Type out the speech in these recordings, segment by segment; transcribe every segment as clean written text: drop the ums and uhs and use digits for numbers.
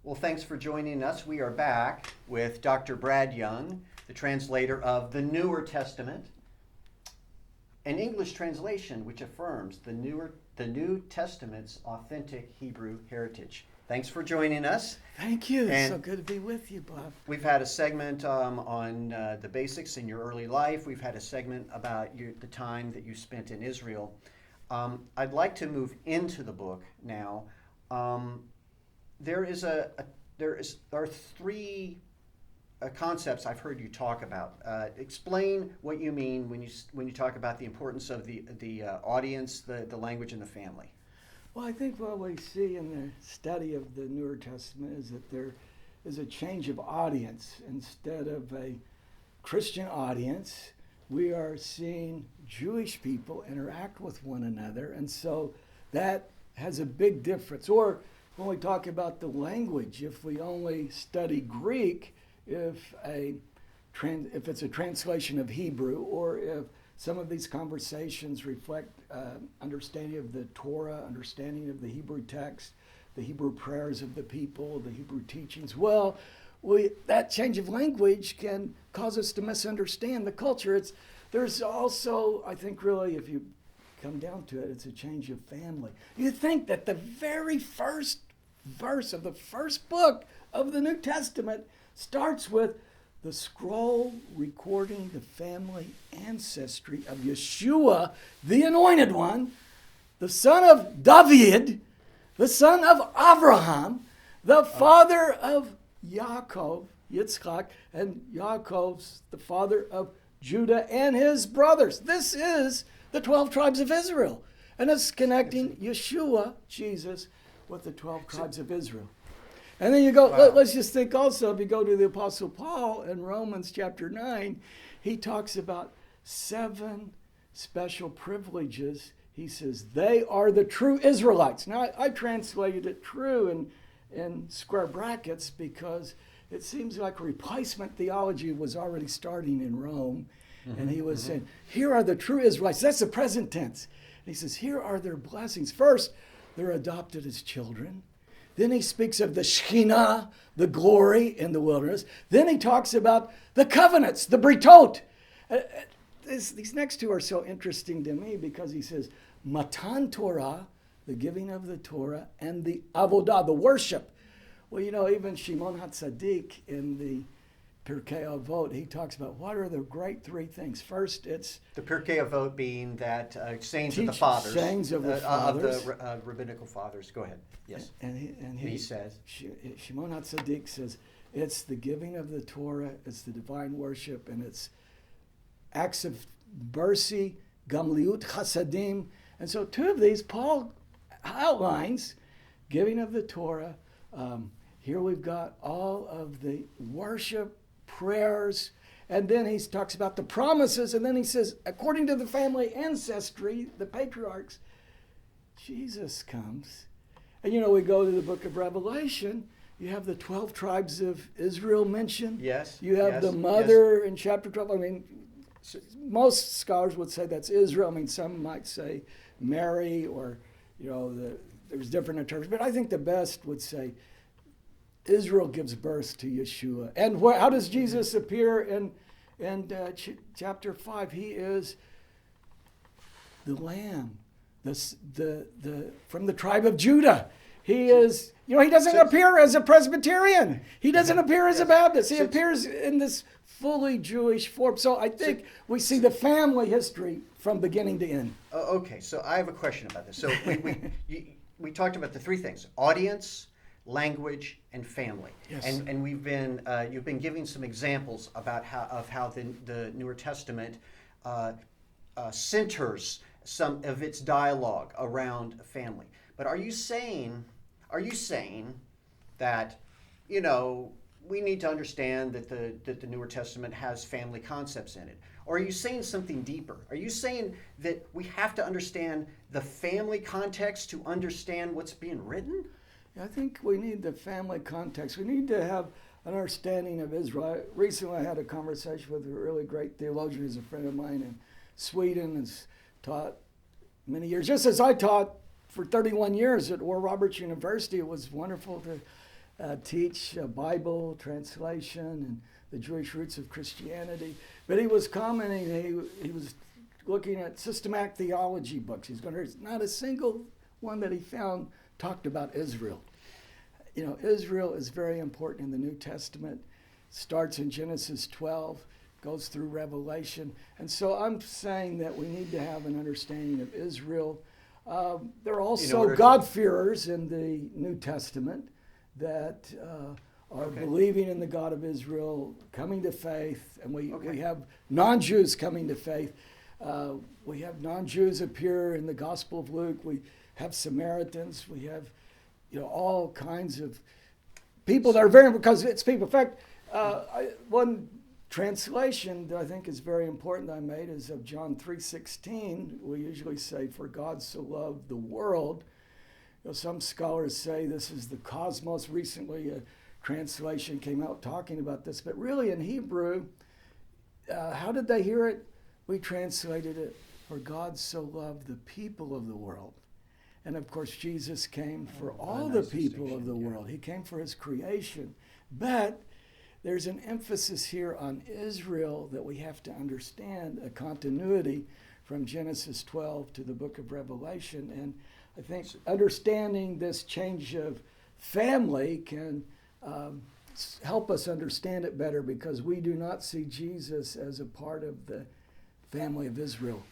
Well, thanks for joining us. We are back with Dr. Brad Young, the translator of the Newer Testament, an English translation which affirms the New Testament's authentic Hebrew heritage. Thanks for joining us. Thank you. And so good to be with you, Bob. We've had a segment on the basics in your early life. We've had a segment about the time that you spent in Israel. I'd like to move into the book now. There are three concepts I've heard you talk about. Explain what you mean when you talk about the importance of the audience, the language, and the family. Well, I think what we see in the study of the Newer Testament is that there is a change of audience. Instead of a Christian audience, we are seeing Jewish people interact with one another, and so that has a big difference. Or when we talk about the language, if we only study Greek, if it's a translation of Hebrew, or if some of these conversations reflect understanding of the Torah, understanding of the Hebrew text, the Hebrew prayers of the people, the Hebrew teachings, well, that change of language can cause us to misunderstand the culture. There's also, I think, really, if you come down to it, it's a change of family. You think that the very first verse of the first book of the New Testament starts with the scroll recording the family ancestry of Yeshua, the Anointed One, the son of David, the son of Abraham, the father of Yaakov, Yitzchak, and Yaakov's the father of Judah and his brothers. This is the 12 tribes of Israel. And it's connecting Yeshua, Jesus, with the 12 tribes of Israel. And then you go, let's just think also, if you go to the Apostle Paul in Romans chapter 9, he talks about 7 special privileges. He says, they are the true Israelites. Now, I translated it true in square brackets because it seems like replacement theology was already starting in Rome. And he was saying, here are the true Israelites. That's the present tense. And he says, here are their blessings. First, they're adopted as children. Then he speaks of the Shekhinah, the glory in the wilderness. Then he talks about the covenants, the Britot. These next two are so interesting to me because he says, Matan Torah, the giving of the Torah, and the Avodah, the worship. Well, even Shimon HaTzadik in the Pirkei Avot, he talks about what are the great 3 things. First, it's the Pirkei Avot being that sayings of the fathers, sayings of the fathers, of the rabbinical fathers. Go ahead. Yes. And he says, Shimon HaTzadik says, it's the giving of the Torah, it's the divine worship, and it's acts of mercy, gamliut chasadim. And so 2 of these, Paul outlines giving of the Torah. Here we've got all of the worship, prayers, and then he talks about the promises, and then he says, according to the family ancestry, the patriarchs, Jesus comes. And we go to the book of Revelation, you have the 12 tribes of Israel mentioned. Yes. You have the mother in chapter 12. I mean, most scholars would say that's Israel. I mean, some might say Mary, or, there's different interpretations, but I think the best would say Israel gives birth to Yeshua. And how does Jesus appear in chapter 5? He is the Lamb, from the tribe of Judah. He is, he doesn't appear as a Presbyterian. He doesn't appear as a Baptist. He appears in this fully Jewish form. So I think we see the family history from beginning to end. Okay, so I have a question about this. So we talked about the 3 things: audience, language, and family. Yes. And we've been you've been giving some examples about how the Newer Testament centers some of its dialogue around family. But are you saying that we need to understand that the Newer Testament has family concepts in it? Or are you saying something deeper? Are you saying that we have to understand the family context to understand what's being written? I think we need the family context. We need to have an understanding of Israel. Recently I had a conversation with a really great theologian who's a friend of mine in Sweden, has taught many years, just as I taught for 31 years at Oral Roberts University. It was wonderful to teach Bible translation and the Jewish roots of Christianity. But he was commenting, he was looking at systematic theology books. He's going to, not a single one that he found talked about Israel. You know, Israel is very important in the New Testament. Starts in Genesis 12, goes through Revelation. And so I'm saying that we need to have an understanding of Israel. There are also God-fearers in the New Testament that are believing in the God of Israel, coming to faith, and we have non-Jews coming to faith. We have non-Jews appear in the Gospel of Luke. We have Samaritans. We have, you know, all kinds of people that are very, because it's people. In fact, one translation that I think is very important that I made is of John 3:16. We usually say, "For God so loved the world." You know, some scholars say this is the cosmos. Recently, a translation came out talking about this. But really, in Hebrew, how did they hear it? We translated it, "For God so loved the people of the world." And of course, Jesus came for all the people of the world. He came for his creation. But there's an emphasis here on Israel that we have to understand, a continuity from Genesis 12 to the book of Revelation. And I think understanding this change of family can help us understand it better, because we do not see Jesus as a part of the family of Israel.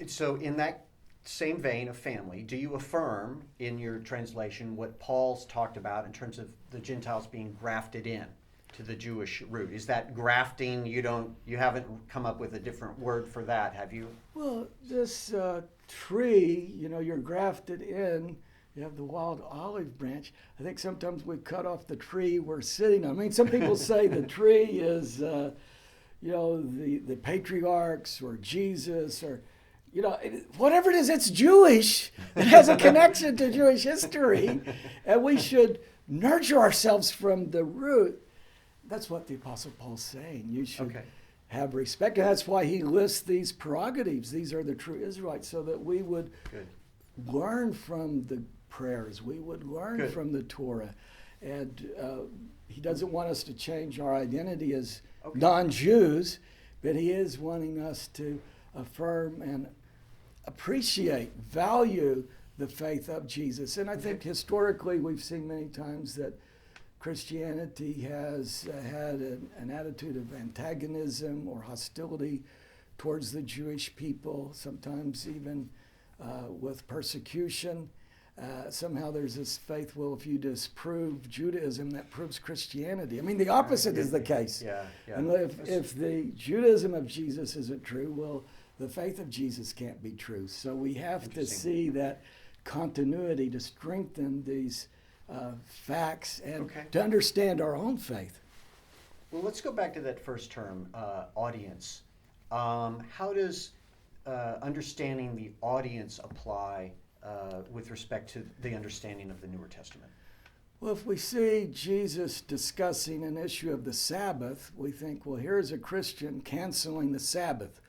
So in that same vein of family, do you affirm in your translation what Paul's talked about in terms of the Gentiles being grafted in to the Jewish root? Is that grafting? You haven't come up with a different word for that, have you? Well, this tree, you know, you're grafted in. You have the wild olive branch. I think sometimes we cut off the tree we're sitting on. I mean, some people say the tree is, you know, the patriarchs or Jesus or, you know, whatever it is, it's Jewish. It has a connection to Jewish history. And we should nurture ourselves from the root. That's what the Apostle Paul's saying. You should have respect. And that's why he lists these prerogatives. These are the true Israelites, so that we would learn from the prayers. We would learn from the Torah. And he doesn't want us to change our identity as non-Jews, but he is wanting us to affirm and appreciate, value the faith of Jesus. And I think historically we've seen many times that Christianity has had an attitude of antagonism or hostility towards the Jewish people, sometimes even with persecution. Somehow there's this faith, well, if you disprove Judaism, that proves Christianity. I mean, the opposite is the case. And if the Judaism of Jesus isn't true, well, the faith of Jesus can't be true. So we have to see that continuity to strengthen these facts and to understand our own faith. Well, let's go back to that first term, audience. How does understanding the audience apply with respect to the understanding of the Newer Testament? Well, if we see Jesus discussing an issue of the Sabbath, we think, well, here's a Christian canceling the Sabbath.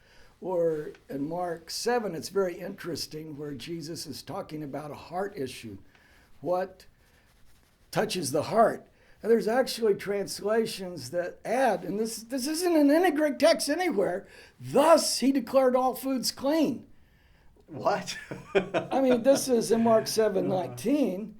Or in Mark 7, it's very interesting where Jesus is talking about a heart issue. What touches the heart? And there's actually translations that add, and this isn't an any Greek text anywhere, thus he declared all foods clean. What? I mean, this is in Mark 7:19.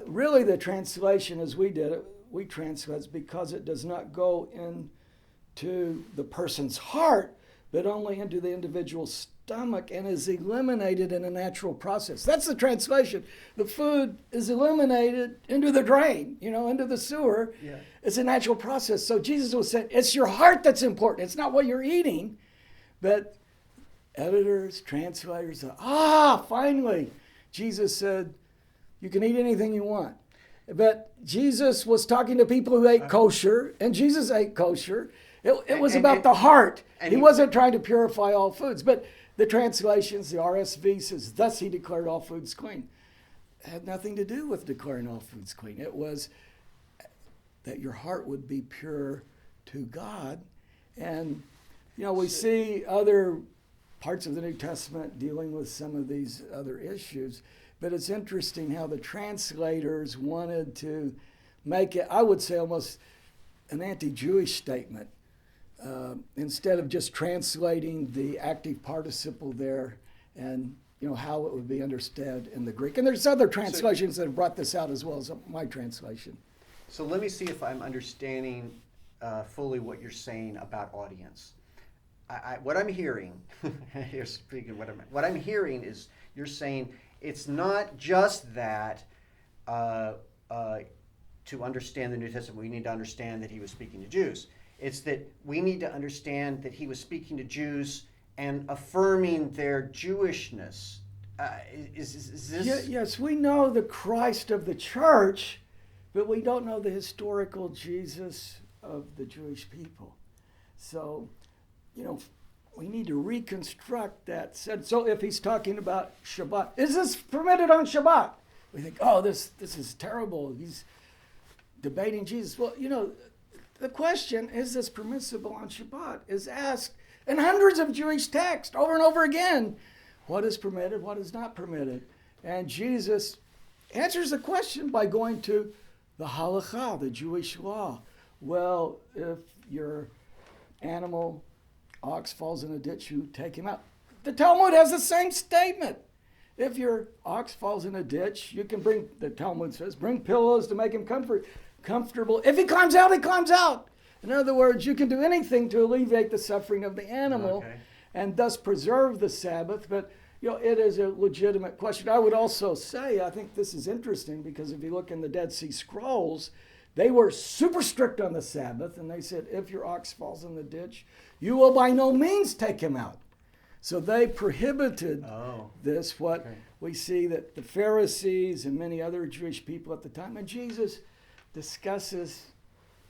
Really, the translation as we did it, we translate because it does not go into the person's heart, but only into the individual's stomach and is eliminated in a natural process. That's the translation. The food is eliminated into the drain, you know, into the sewer. It's a natural process. So Jesus was saying, it's your heart that's important. It's not what you're eating. But editors, translators, finally, Jesus said, you can eat anything you want. But Jesus was talking to people who ate kosher, and Jesus ate kosher. It was about the heart. He wasn't trying to purify all foods. But the translations, the RSV says, thus he declared all foods clean. It had nothing to do with declaring all foods clean. It was that your heart would be pure to God. And, you know, we see other parts of the New Testament dealing with some of these other issues. But it's interesting how the translators wanted to make it, I would say, almost an anti-Jewish statement. Instead of just translating the active participle there and how it would be understood in the Greek. And there's other translations that have brought this out as well as my translation. So let me see if I'm understanding fully what you're saying about audience. What I'm hearing, what I'm hearing is you're saying it's not just that to understand the New Testament, we need to understand that he was speaking to Jews. It's that we need to understand that he was speaking to Jews and affirming their Jewishness. Is this? Yes, we know the Christ of the church, but we don't know the historical Jesus of the Jewish people. So, we need to reconstruct that. So if he's talking about Shabbat, is this permitted on Shabbat? We think, oh, this is terrible. He's debating Jesus. Well, the question, is this permissible on Shabbat, is asked in hundreds of Jewish texts over and over again. What is permitted, what is not permitted? And Jesus answers the question by going to the halakha, the Jewish law. Well, if your animal, ox, falls in a ditch, you take him out. The Talmud has the same statement. If your ox falls in a ditch, you can the Talmud says, bring pillows to make him comfortable. If he climbs out, he climbs out. In other words, you can do anything to alleviate the suffering of the animal and thus preserve the Sabbath. But, it is a legitimate question. I would also say, I think this is interesting because if you look in the Dead Sea Scrolls, they were super strict on the Sabbath. And they said, if your ox falls in the ditch, you will by no means take him out. So they prohibited this, we see that the Pharisees and many other Jewish people at the time, and Jesus discusses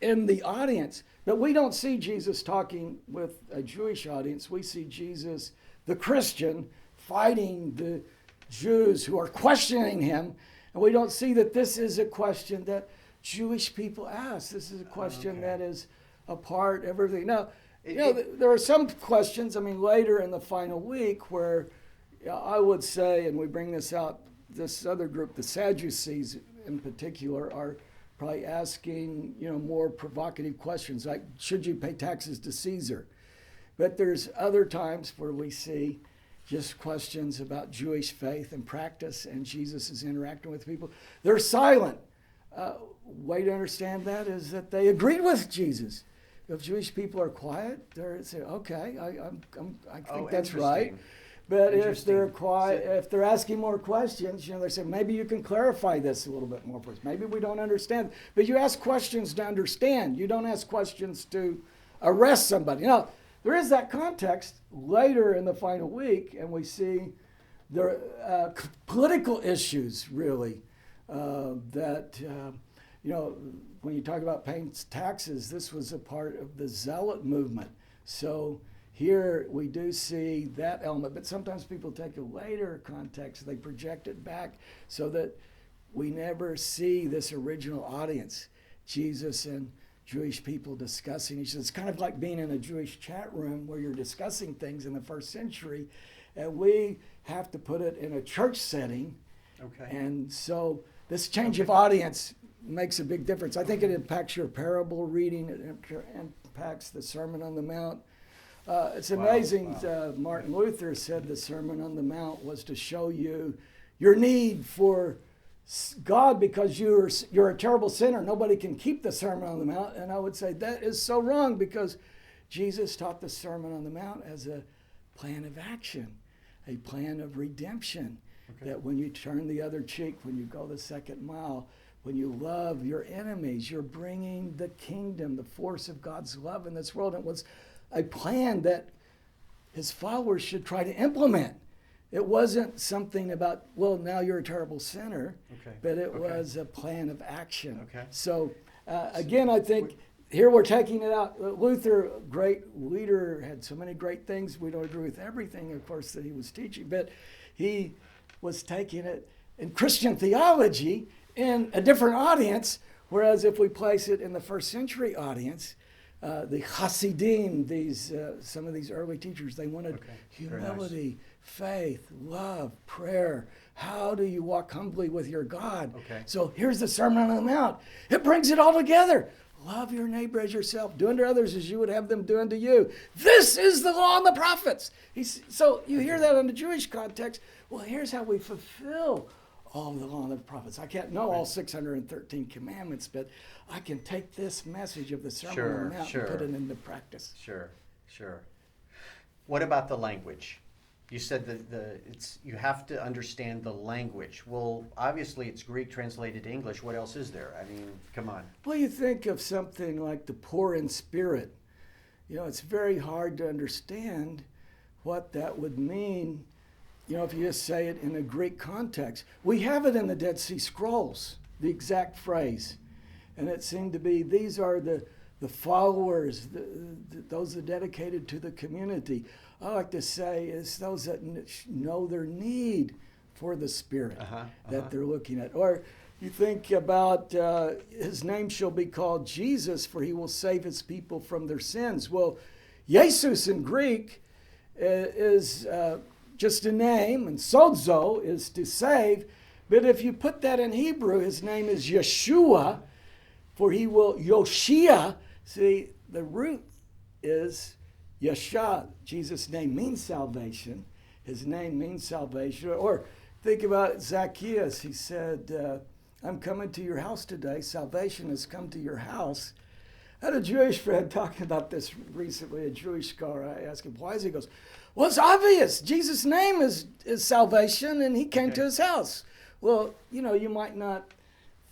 in the audience. But we don't see Jesus talking with a Jewish audience. We see Jesus, the Christian, fighting the Jews who are questioning him. And we don't see that this is a question that Jewish people ask. This is a question that is a part of everything. Now, there are some questions, later in the final week where I would say, and we bring this out, this other group, the Sadducees in particular, are probably asking, more provocative questions like, should you pay taxes to Caesar? But there's other times where we see just questions about Jewish faith and practice, and Jesus is interacting with people. They're silent. Way to understand that is that they agreed with Jesus. If Jewish people are quiet, they say, okay, I think that's right. But if they're quiet, if they're asking more questions, they say, maybe you can clarify this a little bit more for us. Maybe we don't understand. But you ask questions to understand. You don't ask questions to arrest somebody. Now, there is that context later in the final week, and we see the political issues, really, that, when you talk about paying taxes, this was a part of the Zealot movement. So here we do see that element, but sometimes people take a later context, they project it back so that we never see this original audience, Jesus and Jewish people discussing each other. It's kind of like being in a Jewish chat room where you're discussing things in the first century, and we have to put it in a church setting. And so this change of audience makes a big difference. I think it impacts your parable reading, it impacts the Sermon on the Mount. It's amazing. Martin Luther said the Sermon on the Mount was to show you your need for God because you're a terrible sinner. Nobody can keep the Sermon on the Mount. And I would say that is so wrong because Jesus taught the Sermon on the Mount as a plan of action, a plan of redemption. That when you turn the other cheek, when you go the second mile, when you love your enemies, you're bringing the kingdom, the force of God's love in this world. It was a plan that his followers should try to implement. It wasn't something about, well, now you're a terrible sinner, but it was a plan of action. So again, I think here we're taking it out. Luther, great leader, had so many great things. We don't agree with everything, of course, that he was teaching, but he was taking it in Christian theology in a different audience, whereas if we place it in the first century audience, the Hasidim, some of these early teachers, they wanted humility, faith, love, prayer. How do you walk humbly with your God? Okay. So here's the Sermon on the Mount. It brings it all together. Love your neighbor as yourself. Do unto others as you would have them do unto you. This is the law and the prophets. So you hear that in the Jewish context. Well, here's how we fulfill all of the law and the prophets. I can't know all 613 commandments, but I can take this message of the Sermon on the Mount and put it into practice. Sure. What about the language? You said you have to understand the language. Well, obviously it's Greek translated to English. What else is there? I mean, come on. Well, you think of something like the poor in spirit. It's very hard to understand what that would mean, if you just say it in a Greek context. We have it in the Dead Sea Scrolls, the exact phrase. And it seemed to be, these are the followers, those that are dedicated to the community. I like to say it's those that know their need for the Spirit that they're looking at. Or you think about his name shall be called Jesus, for he will save his people from their sins. Well, Jesus in Greek is just a name, and sozo is to save. But if you put that in Hebrew, his name is Yeshua, for he will, Yoshia. See, the root is Yeshua. Jesus' name means salvation. His name means salvation. Or think about Zacchaeus. He said, I'm coming to your house today. Salvation has come to your house. I had a Jewish friend talking about this recently, a Jewish scholar. I asked him, why is he? He goes, well, it's obvious. Jesus' name is salvation, and he came to his house. Well, you might not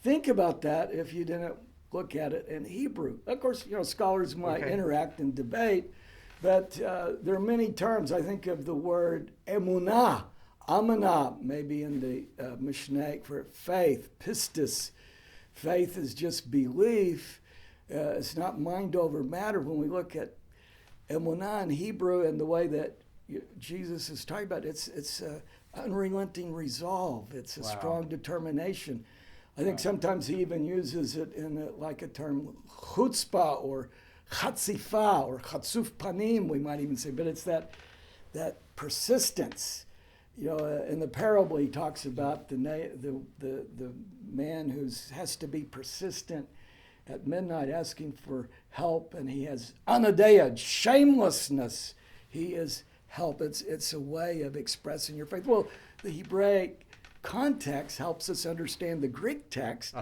think about that if you didn't look at it in Hebrew. Of course, scholars might interact and debate, but there are many terms. I think of the word emunah, amanah, maybe in the Mishnah for faith, pistis. Faith is just belief. It's not mind over matter. When we look at emunah in Hebrew and the way that Jesus is talking about, it's unrelenting resolve. It's a strong determination. I think sometimes he even uses it in a term chutzpah or chatzifa or chatzuf panim, we might even say, but it's that persistence. In the parable he talks about the man who has to be persistent at midnight asking for help, and he has anadeia, shamelessness. He is help. It's a way of expressing your faith. Well, the Hebraic context helps us understand the Greek text.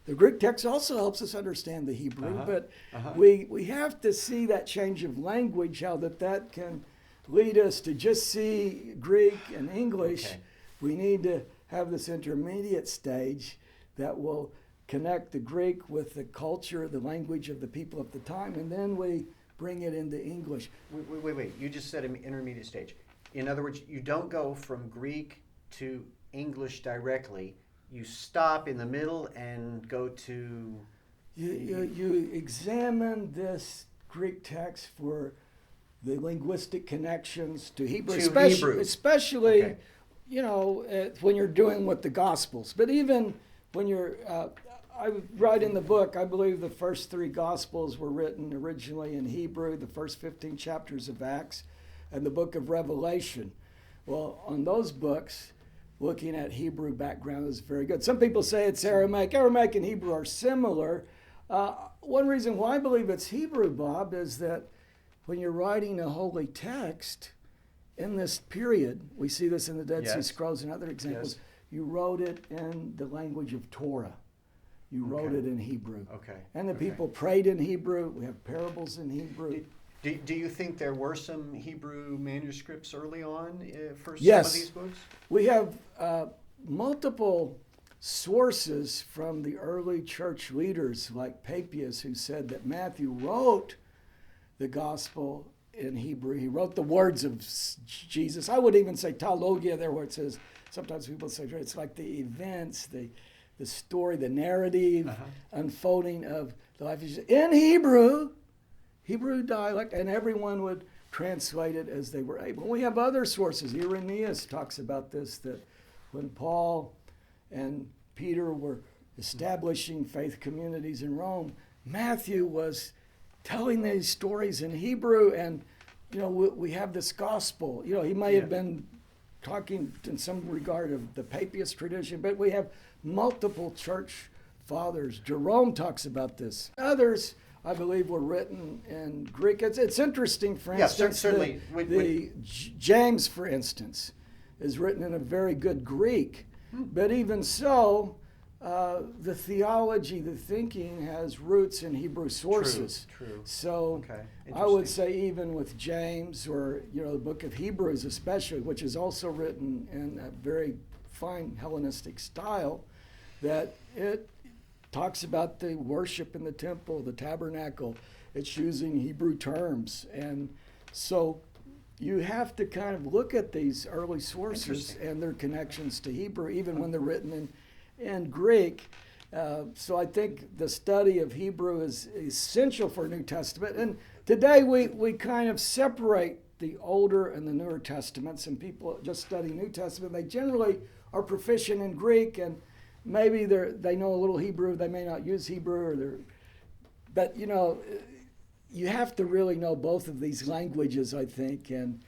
The Greek text also helps us understand the Hebrew, but we have to see that change of language, how that can lead us to just see Greek and English. We need to have this intermediate stage that will connect the Greek with the culture, the language of the people of the time, and then we bring it into English. Wait. You just said an intermediate stage. In other words, you don't go from Greek to English directly. You stop in the middle and go to... You examine this Greek text for the linguistic connections to Hebrew. Especially when you're doing with the Gospels. But even when you're... I write in the book, I believe the first 3 Gospels were written originally in Hebrew, the first 15 chapters of Acts, and the book of Revelation. Well, on those books, looking at Hebrew background is very good. Some people say it's Aramaic. Aramaic and Hebrew are similar. One reason why I believe it's Hebrew, Bob, is that when you're writing a holy text in this period, we see this in the Dead Sea Scrolls and other examples, you wrote it in the language of Torah. You wrote it in Hebrew. And the people prayed in Hebrew. We have parables in Hebrew. Do you think there were some Hebrew manuscripts early on for some Yes. of these books? We have multiple sources from the early church leaders like Papias, who said that Matthew wrote the gospel in Hebrew. He wrote the words of Jesus. I would even say teologia there, where it says, sometimes people say it's like the events, the story, the narrative, unfolding of the life of Jesus in Hebrew dialect, and everyone would translate it as they were able. We have other sources. Irenaeus talks about this, that when Paul and Peter were establishing faith communities in Rome, Matthew was telling these stories in Hebrew, and we have this gospel. He may have been talking in some regard of the Papiast tradition, but we have multiple church fathers. Jerome talks about this. Others, I believe, were written in Greek. It's interesting, for Yes, instance, certainly. James, for instance, is written in a very good Greek. But even so, the theology, the thinking has roots in Hebrew sources. True. So Okay. I would say even with James, or the book of Hebrews especially, which is also written in a very fine Hellenistic style, that it talks about the worship in the temple, the tabernacle. It's using Hebrew terms. And so you have to kind of look at these early sources and their connections to Hebrew, even when they're written in Greek. So I think the study of Hebrew is essential for New Testament. And today we kind of separate the Older and the Newer Testaments, and people just study New Testament. They generally are proficient in Greek, and maybe they know a little Hebrew. They may not use Hebrew, but you have to really know both of these languages, I think, and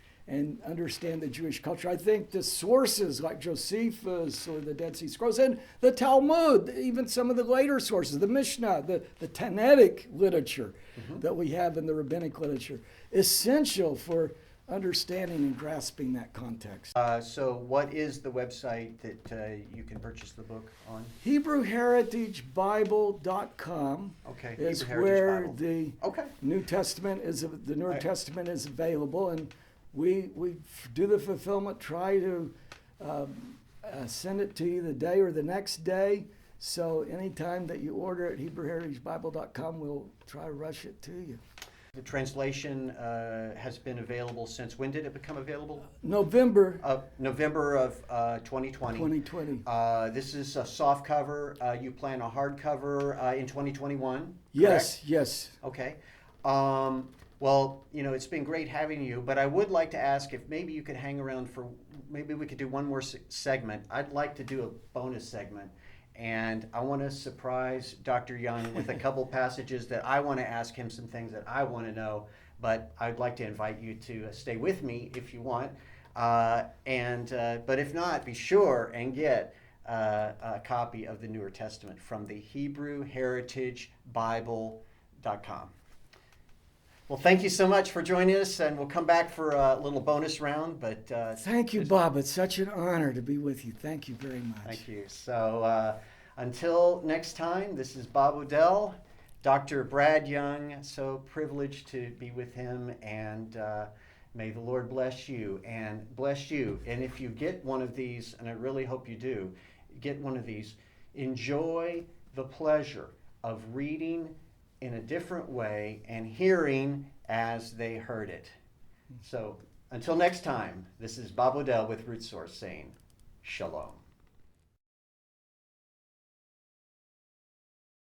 understand the Jewish culture. I think the sources like Josephus or the Dead Sea Scrolls and the Talmud, even some of the later sources, the Mishnah, the Tanaitic literature that we have in the rabbinic literature, essential for understanding and grasping that context. So what is the website that you can purchase the book on? HebrewHeritageBible.com Okay. is Hebrew Heritage where Bible. the Okay. New Testament the New Testament is available, and we do the fulfillment, try to send it to you the day or the next day. So anytime that you order at HebrewHeritageBible.com, we'll try to rush it to you. The translation has been available since when did it become available? November November of 2020. 2020. This is a soft cover. You plan a hardcover in 2021? Yes, correct? yes. Okay. Well, it's been great having you, but I would like to ask if maybe you could hang around maybe we could do one more segment. I'd like to do a bonus segment, and I want to surprise Dr. Young with a couple passages that I want to ask him some things that I want to know, but I'd like to invite you to stay with me if you want. But if not, be sure and get a copy of the Newer Testament from the HebrewHeritageBible.com. Well, thank you so much for joining us, and we'll come back for a little bonus round. But thank you, Bob. It's such an honor to be with you. Thank you very much. Thank you. So until next time, this is Bob Odell, Dr. Brad Young. So privileged to be with him, and may the Lord bless you and bless you. And if you get one of these, and I really hope you do, get one of these, enjoy the pleasure of reading in a different way and hearing as they heard it. So until next time, this is Bob Odell with Root Source saying Shalom.